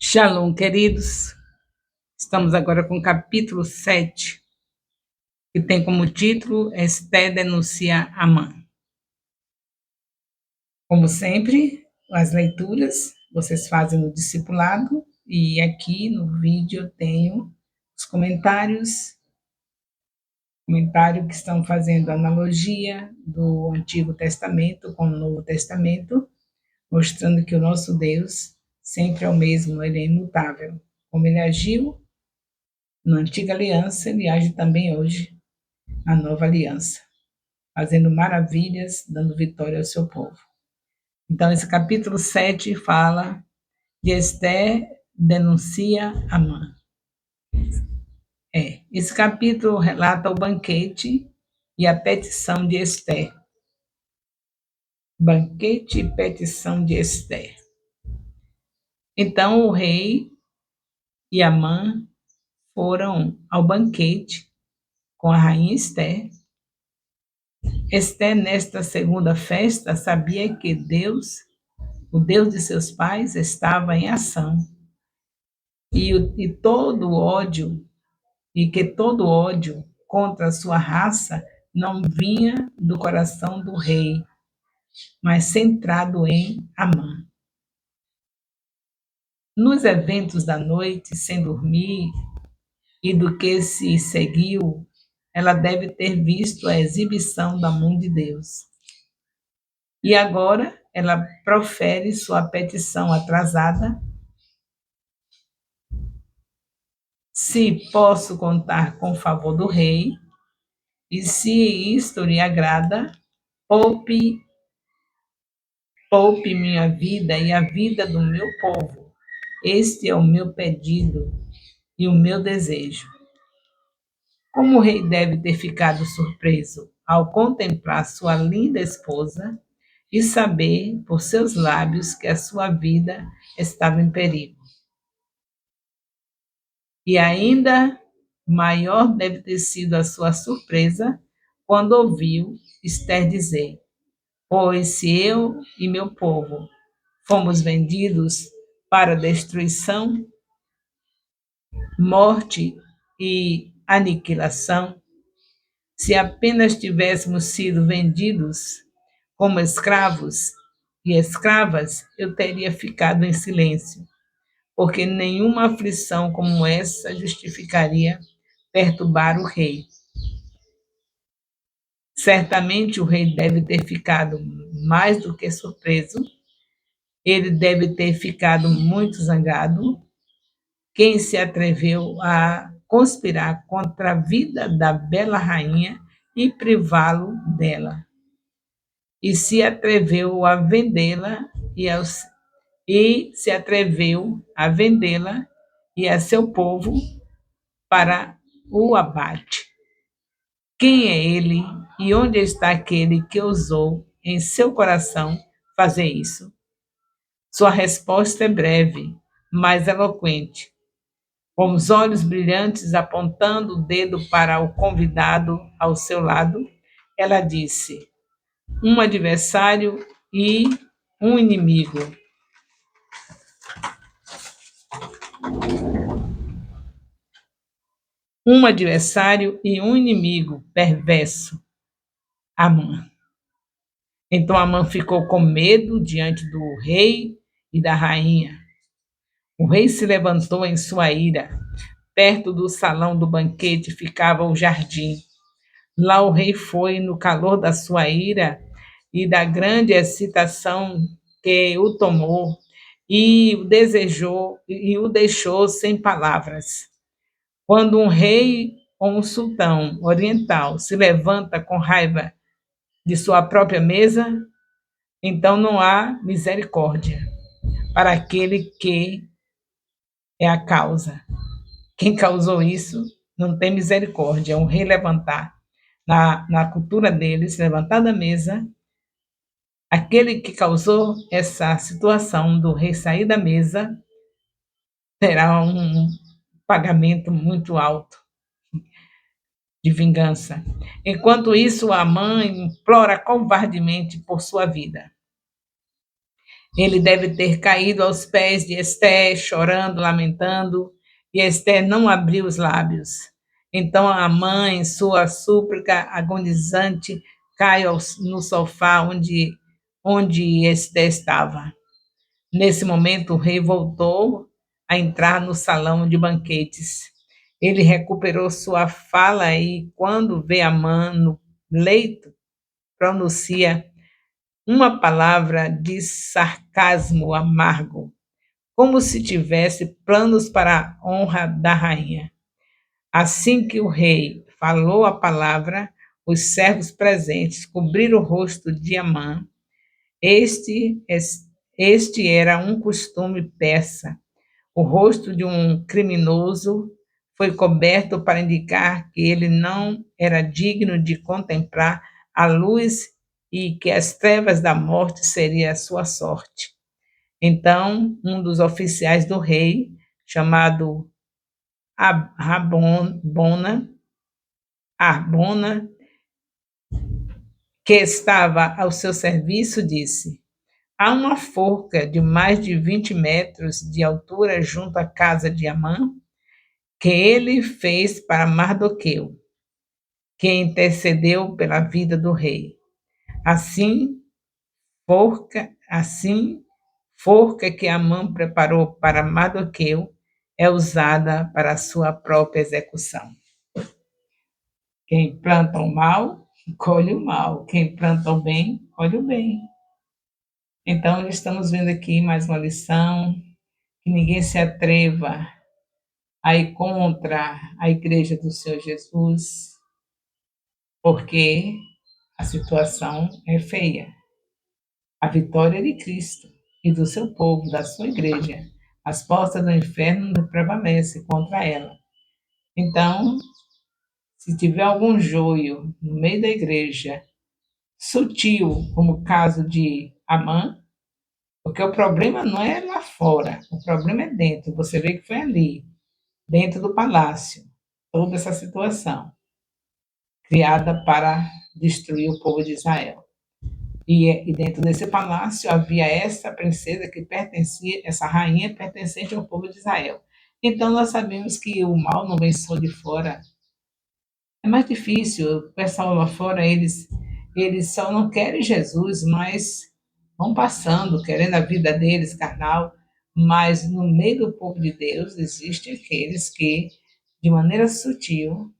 Shalom, queridos. Estamos agora com o capítulo 7, que tem como título Esté denuncia Amã. Como sempre, as leituras vocês fazem no discipulado e aqui no vídeo eu tenho os comentários que estão fazendo analogia do Antigo Testamento com o Novo Testamento, mostrando que o nosso Deus sempre é o mesmo, ele é imutável. Como ele agiu na antiga aliança, ele age também hoje na nova aliança, fazendo maravilhas, dando vitória ao seu povo. Então, esse capítulo 7 fala de Esther denuncia Amã. Esse capítulo relata o banquete e a petição de Esther. Banquete e petição de Esther. Então, o rei e Amã foram ao banquete com a rainha Esther. Esther, nesta segunda festa, sabia que Deus, o Deus de seus pais, estava em ação e todo ódio, e que todo ódio contra a sua raça não vinha do coração do rei, mas centrado em Amã. Nos eventos da noite, sem dormir, e do que se seguiu, ela deve ter visto a exibição da mão de Deus. E agora ela profere sua petição atrasada. Se posso contar com o favor do rei, e se isto lhe agrada, poupe minha vida e a vida do meu povo. Este é o meu pedido e o meu desejo. Como o rei deve ter ficado surpreso ao contemplar sua linda esposa e saber por seus lábios que a sua vida estava em perigo. E ainda maior deve ter sido a sua surpresa quando ouviu Esther dizer: pois se eu e meu povo fomos vendidos para destruição, morte e aniquilação, se apenas tivéssemos sido vendidos como escravos e escravas, eu teria ficado em silêncio, porque nenhuma aflição como essa justificaria perturbar o rei. Certamente o rei deve ter ficado mais do que surpreso, ele deve ter ficado muito zangado. Quem se atreveu a conspirar contra a vida da bela rainha e privá-lo dela? E se atreveu a vendê-la e a seu povo para o abate. Quem é ele e onde está aquele que ousou em seu coração fazer isso? Sua resposta é breve, mas eloquente. Com os olhos brilhantes apontando o dedo para o convidado ao seu lado, ela disse: um adversário e um inimigo. Um adversário e um inimigo perverso, Amã. Então Amã ficou com medo diante do rei e da rainha. O rei se levantou em sua ira. Perto do salão do banquete ficava o jardim. Lá o rei foi no calor da sua ira e da grande excitação que o tomou e o desejou e o deixou sem palavras. Quando um rei ou um sultão oriental se levanta com raiva de sua própria mesa, então não há misericórdia para aquele que é a causa. Quem causou isso não tem misericórdia. Um rei levantar, na cultura deles, levantar da mesa, aquele que causou essa situação do rei sair da mesa terá um pagamento muito alto de vingança. Enquanto isso, a mãe implora covardemente por sua vida. Ele deve ter caído aos pés de Esté, chorando, lamentando, e Esté não abriu os lábios. Então a mãe, sua súplica agonizante, cai no sofá onde Esté estava. Nesse momento, o rei voltou a entrar no salão de banquetes. Ele recuperou sua fala e, quando vê Amã no leito, pronuncia uma palavra de sarcasmo amargo, como se tivesse planos para a honra da rainha. Assim que o rei falou a palavra, os servos presentes cobriram o rosto de Amã. Este, este era um costume persa. O rosto de um criminoso foi coberto para indicar que ele não era digno de contemplar a luz e que as trevas da morte seria a sua sorte. Então, um dos oficiais do rei, chamado Arbona, que estava ao seu serviço, disse: há uma forca de mais de 20 metros de altura junto à casa de Amã, que ele fez para Mardoqueu, que intercedeu pela vida do rei. Assim, assim, forca que Amã preparou para Mardoqueu é usada para a sua própria execução. Quem planta o mal, colhe o mal. Quem planta o bem, colhe o bem. Então, estamos vendo aqui mais uma lição, que ninguém se atreva a ir contra a igreja do Senhor Jesus, porque a situação é feia. A vitória de Cristo e do seu povo, da sua igreja, as portas do inferno não prevalecem contra ela. Então, se tiver algum joio no meio da igreja, sutil, como o caso de Amã, porque o problema não é lá fora, o problema é dentro. Você vê que foi ali, dentro do palácio, toda essa situação criada para destruir o povo de Israel. E dentro desse palácio havia essa princesa que pertencia, essa rainha pertencente ao povo de Israel. Então nós sabemos que o mal não vem só de fora. É mais difícil. O pessoal lá fora, eles só não querem Jesus, mas vão passando, querendo a vida deles, carnal. Mas no meio do povo de Deus existem aqueles que, de maneira sutil,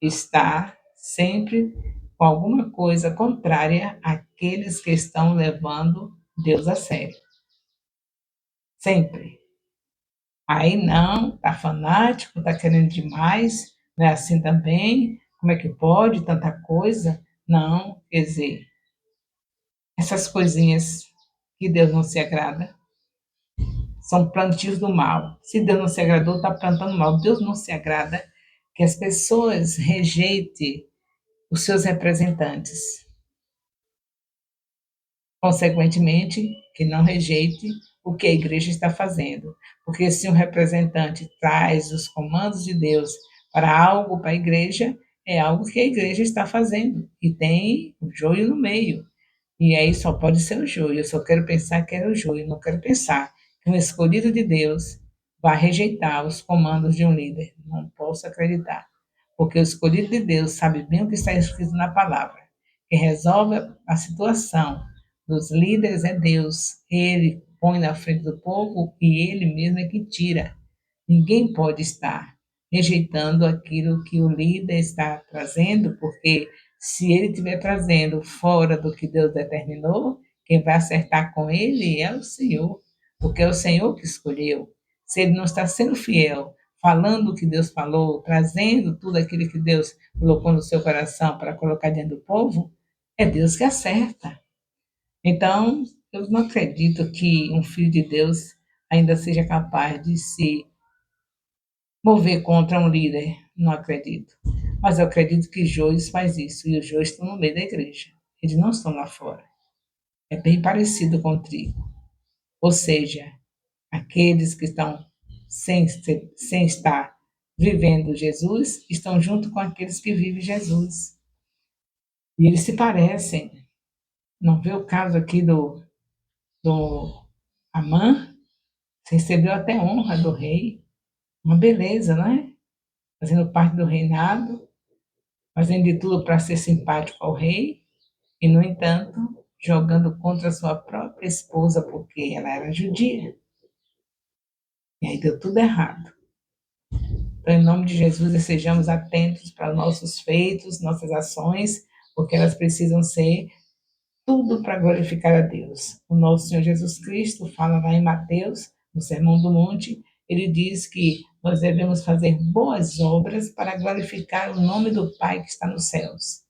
está sempre com alguma coisa contrária àqueles que estão levando Deus a sério. Sempre. Aí não, tá fanático, tá querendo demais, não é assim também? Como é que pode tanta coisa? Não, quer dizer, essas coisinhas que Deus não se agrada são plantios do mal. Se Deus não se agradou, está plantando mal. Deus não se agrada que as pessoas rejeitem os seus representantes. Consequentemente, que não rejeite o que a igreja está fazendo. Porque se um representante traz os comandos de Deus para algo para a igreja, é algo que a igreja está fazendo. E tem o joio no meio. E aí só pode ser o joio. Eu só quero pensar que era o joio. Não quero pensar que um escolhido de Deus vai rejeitar os comandos de um líder. Não posso acreditar. Porque o escolhido de Deus sabe bem o que está escrito na palavra. Quem resolve a situação dos líderes é Deus. Ele põe na frente do povo e ele mesmo é que tira. Ninguém pode estar rejeitando aquilo que o líder está trazendo, porque se ele estiver trazendo fora do que Deus determinou, quem vai acertar com ele é o Senhor, porque é o Senhor que escolheu. Se ele não está sendo fiel, falando o que Deus falou, trazendo tudo aquilo que Deus colocou no seu coração para colocar dentro do povo, é Deus que acerta. Então, eu não acredito que um filho de Deus ainda seja capaz de se mover contra um líder. Não acredito. Mas eu acredito que Joios faz isso. E os Joios estão no meio da igreja. Eles não estão lá fora. É bem parecido com o trigo. Ou seja, aqueles que estão sem estar vivendo Jesus estão junto com aqueles que vivem Jesus. E eles se parecem. Não vê o caso aqui do Amã recebeu até honra do rei, uma beleza, não é? Fazendo parte do reinado, fazendo de tudo para ser simpático ao rei, e, no entanto, jogando contra sua própria esposa, porque ela era judia. E aí deu tudo errado. Então, em nome de Jesus, sejamos atentos para nossos feitos, nossas ações, porque elas precisam ser tudo para glorificar a Deus. O nosso Senhor Jesus Cristo fala lá em Mateus, no Sermão do Monte, ele diz que nós devemos fazer boas obras para glorificar o nome do Pai que está nos céus.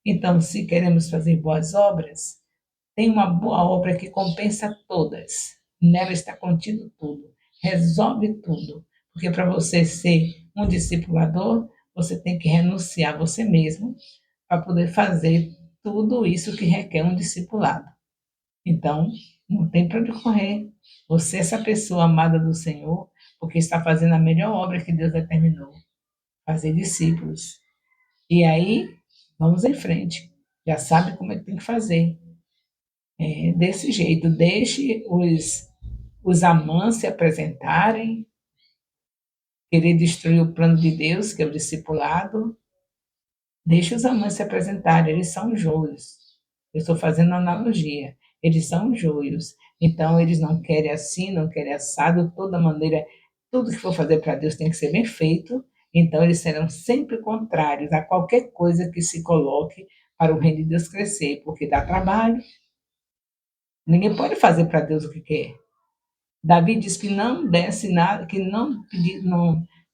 Então, se queremos fazer boas obras, tem uma boa obra que compensa todas. Nela está contido tudo, resolve tudo. Porque para você ser um discipulador, você tem que renunciar a você mesmo para poder fazer tudo isso que requer um discipulado. Então, não tem para onde correr. Você é essa pessoa amada do Senhor, porque está fazendo a melhor obra que Deus determinou, fazer discípulos. E aí, vamos em frente. Já sabe como é que tem que fazer. Desse jeito, deixe os Amãs se apresentarem, querer destruir o plano de Deus, que é o discipulado. Deixe os Amãs se apresentarem, eles são joios. Eu estou fazendo uma analogia. Eles são joios. Então, eles não querem assim, não querem assado, de toda maneira, tudo que for fazer para Deus tem que ser bem feito. Então, eles serão sempre contrários a qualquer coisa que se coloque para o reino de Deus crescer, porque dá trabalho. Ninguém pode fazer para Deus o que quer. Davi diz que não desse nada, que não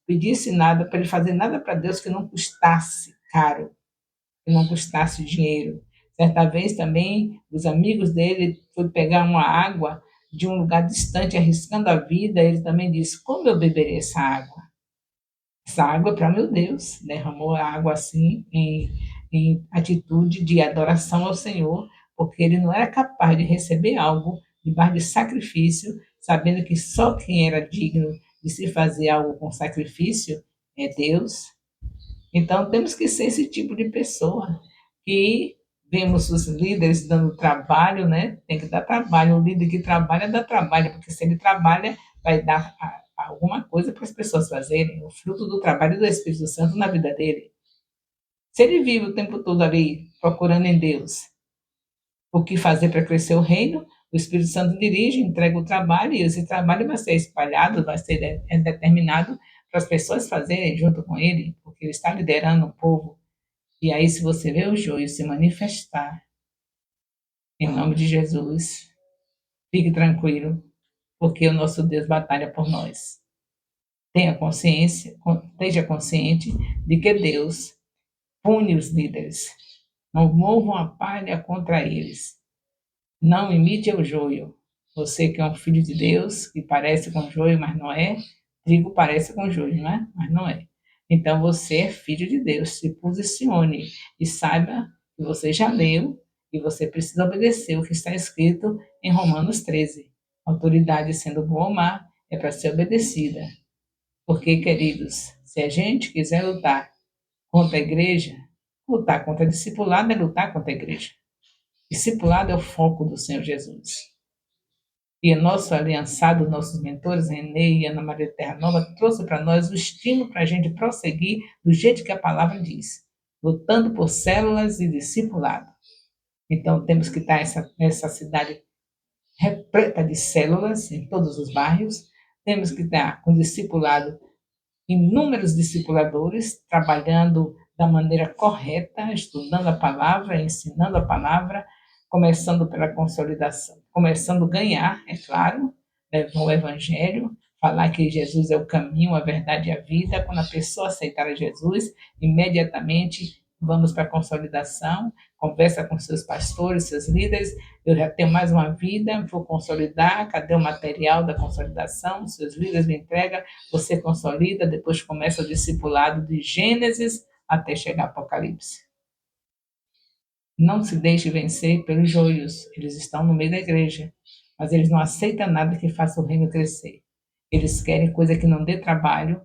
pedisse nada para ele fazer nada para Deus que não custasse caro, que não custasse dinheiro. Certa vez também, os amigos dele foi pegar uma água de um lugar distante, arriscando a vida. Ele também disse: como eu beberei essa água? Essa água é para meu Deus. Derramou a água assim, em atitude de adoração ao Senhor, porque ele não era capaz de receber algo debaixo de sacrifício, sabendo que só quem era digno de se fazer algo com sacrifício é Deus. Então, temos que ser esse tipo de pessoa que vemos os líderes dando trabalho, né? Tem que dar trabalho. O líder que trabalha, dá trabalho, porque se ele trabalha, vai dar alguma coisa para as pessoas fazerem, o fruto do trabalho do Espírito Santo na vida dele. Se ele vive o tempo todo ali procurando em Deus o que fazer para crescer o reino, o Espírito Santo dirige, entrega o trabalho, e esse trabalho vai ser espalhado, vai ser determinado para as pessoas fazerem junto com ele, porque ele está liderando o povo. E aí, se você vê o joio se manifestar, em nome de Jesus, fique tranquilo, porque o nosso Deus batalha por nós. Tenha consciência, esteja consciente de que Deus pune os líderes. Não movam a palha contra eles. Não imite o joio. Você que é um filho de Deus, que parece com joio, mas não é. Trigo parece com joio, não é? Mas não é. Então você é filho de Deus. Se posicione e saiba que você já leu e você precisa obedecer o que está escrito em Romanos 13. Autoridade sendo bom ou má é para ser obedecida. Porque, queridos, se a gente quiser lutar contra a igreja, lutar contra a discipulado é lutar contra a igreja. Discipulado é o foco do Senhor Jesus. E nosso aliançado, nossos mentores, Renê e Ana Maria Terra Nova, trouxe para nós o estímulo para a gente prosseguir do jeito que a palavra diz, lutando por células e discipulado. Então, temos que estar nessa cidade repleta de células, em todos os bairros, temos que estar com discipulado, inúmeros discipuladores, trabalhando da maneira correta, estudando a palavra, ensinando a palavra, começando pela consolidação, começando a ganhar, é claro, o evangelho, falar que Jesus é o caminho, a verdade e a vida. Quando a pessoa aceitar a Jesus, imediatamente vamos para a consolidação, conversa com seus pastores, seus líderes. Eu já tenho mais uma vida, vou consolidar, cadê o material da consolidação? Seus líderes me entregam, você consolida, depois começa o discipulado de Gênesis até chegar a Apocalipse. Não se deixe vencer pelos joios. Eles estão no meio da igreja, mas eles não aceitam nada que faça o reino crescer. Eles querem coisa que não dê trabalho,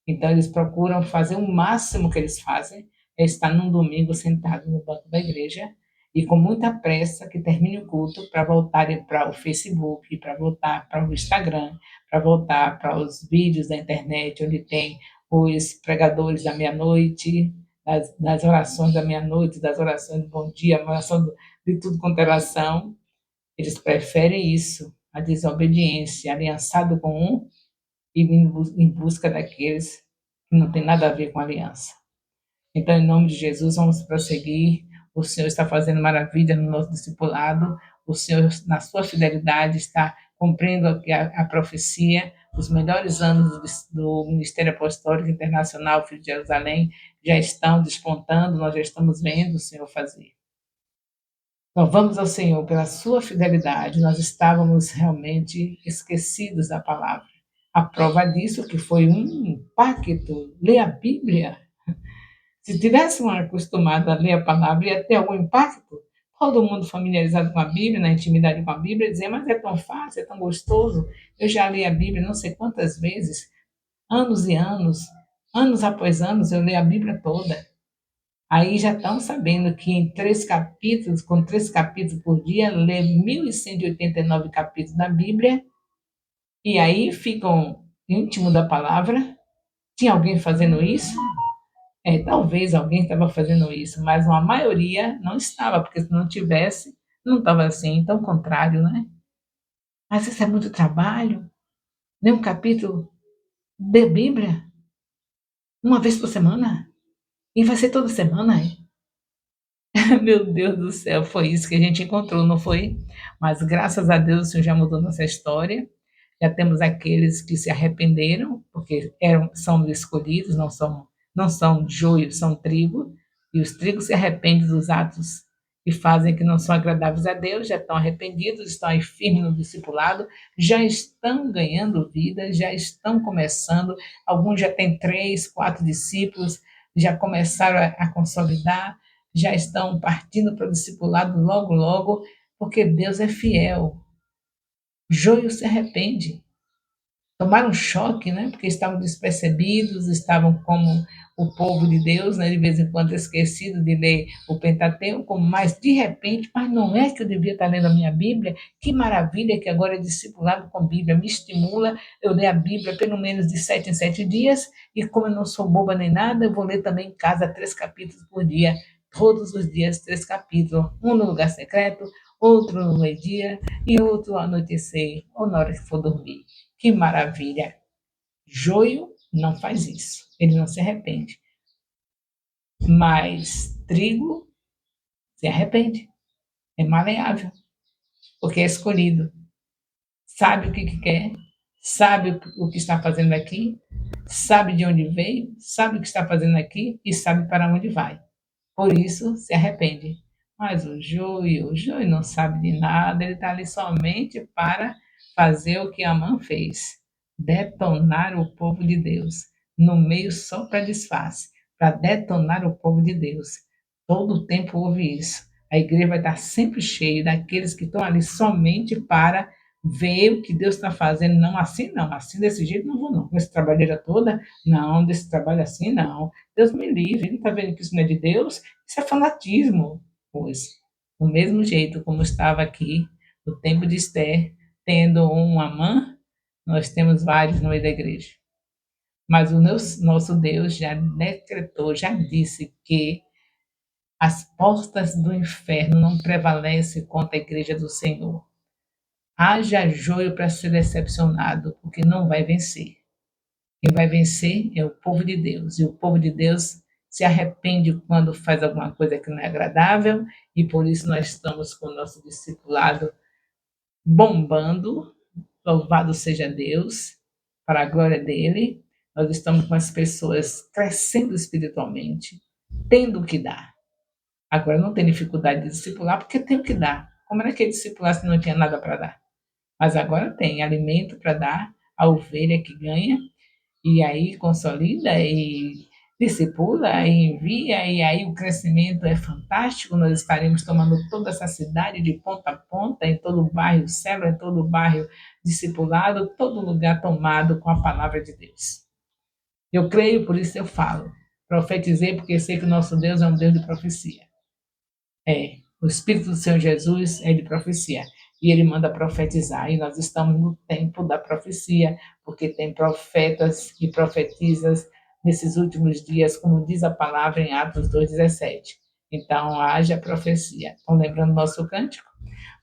então eles procuram fazer o máximo que eles fazem, é estar num domingo sentado no banco da igreja e com muita pressa que termine o culto para voltarem para o Facebook, para voltar para o Instagram, para voltar para os vídeos da internet, onde tem os pregadores da meia-noite, das orações da meia-noite, das orações do bom dia, a oração de tudo quanto é oração. Eles preferem isso, a desobediência, aliançado com um e em busca daqueles que não tem nada a ver com a aliança. Então, em nome de Jesus, vamos prosseguir. O Senhor está fazendo maravilha no nosso discipulado. O Senhor, na sua fidelidade, está cumprindo a profecia. Os melhores anos do Ministério Apostólico Internacional Filho de Jerusalém já estão despontando, nós já estamos vendo o Senhor fazer. Louvamos ao Senhor pela sua fidelidade. Nós estávamos realmente esquecidos da palavra. A prova disso que foi um pacto, ler a Bíblia. Se tivéssemos acostumado a ler a palavra, ia ter algum impacto. Todo mundo familiarizado com a Bíblia, na intimidade com a Bíblia, dizer, mas é tão fácil, é tão gostoso. Eu já li a Bíblia não sei quantas vezes, anos e anos após anos, eu leio a Bíblia toda. Aí já estão sabendo que em 3 capítulos, com 3 capítulos por dia, lê 1.189 capítulos da Bíblia, e aí ficam íntimos da palavra. Tinha alguém fazendo isso? Talvez alguém estava fazendo isso, mas uma maioria não estava, porque se não tivesse, não estava assim. Então, o contrário, né? Mas isso é muito trabalho. Ler um capítulo de Bíblia, uma vez por semana? E vai ser toda semana? Meu Deus do céu, foi isso que a gente encontrou, não foi? Mas graças a Deus o Senhor já mudou nossa história. Já temos aqueles que se arrependeram, porque são escolhidos, não são joio, são trigo, e os trigos se arrependem dos atos que fazem que não são agradáveis a Deus, já estão arrependidos, estão aí firmes no discipulado, já estão ganhando vida, já estão começando, alguns já têm 3, 4 discípulos, já começaram a consolidar, já estão partindo para o discipulado logo, logo, porque Deus é fiel. Joio se arrepende. Tomaram um choque, né? Porque estavam despercebidos, estavam como o povo de Deus, né? De vez em quando esquecido de ler o Pentateuco, mas de repente, mas não é que eu devia estar lendo a minha Bíblia? Que maravilha que agora é discipulado com Bíblia, me estimula, eu ler a Bíblia pelo menos de 7 em 7 dias, e como eu não sou boba nem nada, eu vou ler também em casa 3 capítulos por dia, todos os dias 3 capítulos, um no lugar secreto, outro no meio-dia e outro ao anoitecer, ou na hora que for dormir. Que maravilha! Joio não faz isso, ele não se arrepende. Mas trigo se arrepende, é maleável, porque é escolhido, sabe o que quer, sabe o que está fazendo aqui, sabe de onde veio, sabe o que está fazendo aqui e sabe para onde vai. Por isso se arrepende. Mas o joio não sabe de nada, ele está ali somente para fazer o que Amã fez, detonar o povo de Deus, no meio só para disfarce, para detonar o povo de Deus. Todo o tempo houve isso. A igreja vai estar sempre cheia daqueles que estão ali somente para ver o que Deus está fazendo. Não, assim desse jeito não vou não. Com essa trabalheira toda, não, desse trabalho assim não. Deus me livre, não está vendo que isso não é de Deus? Isso é fanatismo. Pois, do mesmo jeito como estava aqui, no tempo de Esther, tendo um Amã, nós temos vários no meio da igreja. Mas o nosso Deus já decretou, já disse que as portas do inferno não prevalecem contra a igreja do Senhor. Haja joio para ser decepcionado, porque não vai vencer. Quem vai vencer é o povo de Deus. E o povo de Deus se arrepende quando faz alguma coisa que não é agradável, e por isso nós estamos com o nosso discipulado bombando. Louvado seja Deus, para a glória dele. Nós estamos com as pessoas crescendo espiritualmente, tendo o que dar. Agora não tem dificuldade de discipular, porque tem o que dar. Como era que ia discipular se não tinha nada para dar? Mas agora tem alimento para dar, a ovelha que ganha, e aí consolida e discipula e envia, e aí o crescimento é fantástico. Nós estaremos tomando toda essa cidade de ponta a ponta, em todo o bairro célula, em todo o bairro discipulado, todo lugar tomado com a palavra de Deus. Eu creio, por isso eu falo. Profetizei, porque sei que o nosso Deus é um Deus de profecia. É, O Espírito do Senhor Jesus é de profecia e ele manda profetizar. E nós estamos no tempo da profecia, porque tem profetas e profetisas nesses últimos dias, como diz a palavra em Atos 2,17. Então, haja profecia. Estão lembrando do nosso cântico?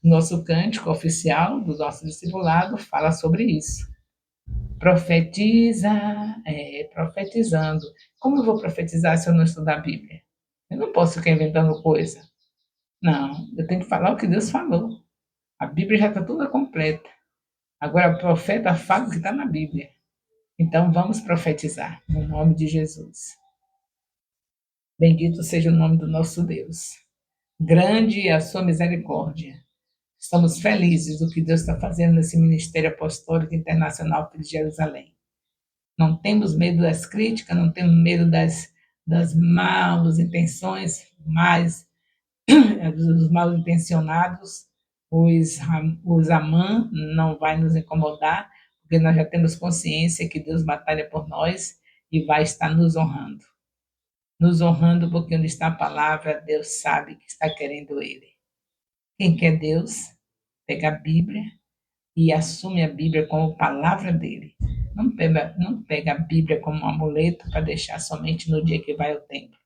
Nosso cântico oficial do nosso discipulado fala sobre isso. Profetiza, profetizando. Como eu vou profetizar se eu não estudar a Bíblia? Eu não posso ficar inventando coisa. Não, eu tenho que falar o que Deus falou. A Bíblia já está toda completa. Agora, o profeta fala o que está na Bíblia. Então, vamos profetizar, no nome de Jesus. Bendito seja o nome do nosso Deus. Grande é a sua misericórdia. Estamos felizes do que Deus está fazendo nesse Ministério Apostólico Internacional de Jerusalém. Não temos medo das críticas, não temos medo das malas intenções, mas os mal intencionados, os Amã não vai nos incomodar, porque nós já temos consciência que Deus batalha por nós e vai estar nos honrando. Nos honrando porque onde está a palavra, Deus sabe que está querendo ele. Quem quer Deus, pega a Bíblia e assume a Bíblia como palavra dele. Não pega a Bíblia como um amuleto para deixar somente no dia que vai ao templo.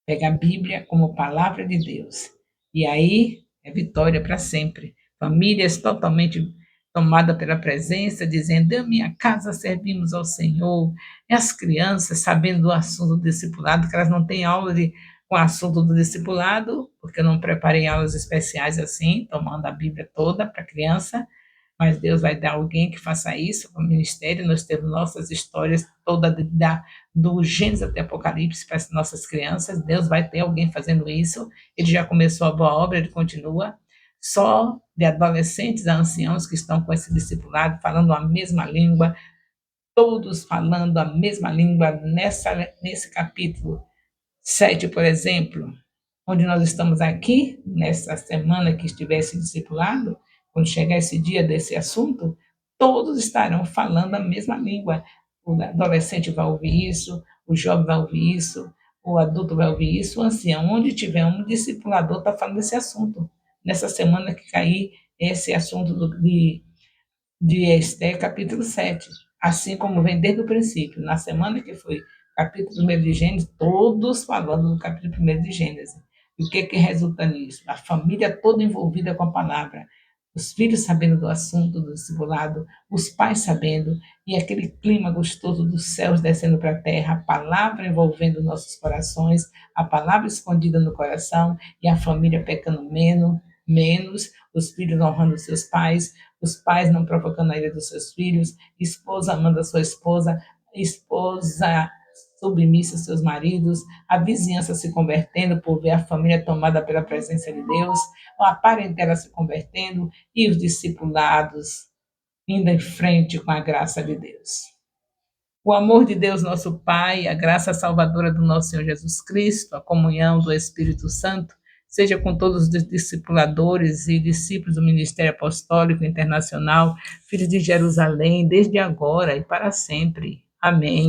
Pega a Bíblia como palavra de Deus. E aí é vitória para sempre. Famílias totalmente tomadas pela presença, dizendo: em minha casa servimos ao Senhor. E as crianças sabendo do assunto do discipulado, que elas não têm aula com o assunto do discipulado, porque eu não preparei aulas especiais assim, tomando a Bíblia toda para a criança, mas Deus vai dar alguém que faça isso com o ministério. Nós temos nossas histórias toda do Gênesis até Apocalipse para as nossas crianças. Deus vai ter alguém fazendo isso. Ele já começou a boa obra, ele continua. Só de adolescentes a anciãos que estão com esse discipulado, falando a mesma língua, todos falando a mesma língua nesse capítulo 7, por exemplo, onde nós estamos aqui, nessa semana que estivesse discipulado, quando chegar esse dia desse assunto, todos estarão falando a mesma língua. O adolescente vai ouvir isso, o jovem vai ouvir isso, o adulto vai ouvir isso, o ancião, onde tiver um discipulador está falando desse assunto. Nessa semana que cair esse assunto de Esther, capítulo 7. Assim como vem desde o princípio, na semana que foi capítulo 1 de Gênesis, todos falando do capítulo 1 de Gênesis. E o que resulta nisso? A família toda envolvida com a palavra, os filhos sabendo do assunto do discipulado, os pais sabendo, e aquele clima gostoso dos céus descendo para a terra, a palavra envolvendo nossos corações, a palavra escondida no coração, e a família pecando menos, os filhos honrando seus pais, os pais não provocando a ira dos seus filhos, esposa amando a sua esposa, esposa submissa aos seus maridos, a vizinhança se convertendo por ver a família tomada pela presença de Deus, a parentela se convertendo e os discipulados indo em frente com a graça de Deus. O amor de Deus, nosso Pai, a graça salvadora do nosso Senhor Jesus Cristo, a comunhão do Espírito Santo, seja com todos os discipuladores e discípulos do Ministério Apostólico Internacional, filhos de Jerusalém, desde agora e para sempre. Amém.